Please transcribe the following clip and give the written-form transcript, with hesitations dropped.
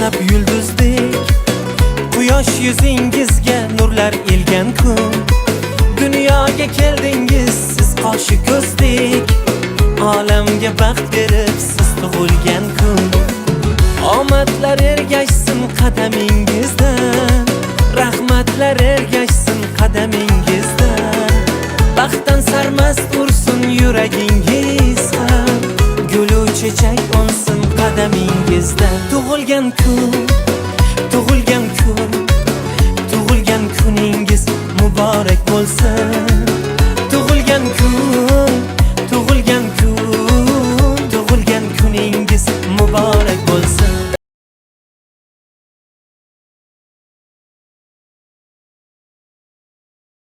yashnab yulduzdek, quyosh yuzingizga nurlar ilgan kun. Dunyoga keldingiz siz qoshi ko'zdek, olamga baxt berib siz tug'ilgan kun. Omadlar ergashsin qadamingizdan, rahmatlar ergashsin qadamingizdan. Baxtdan sarmast ursin yuragingiz ham, gulu chechak unsin qadamingizdan. Tug'ilgan kun, tug'ilgan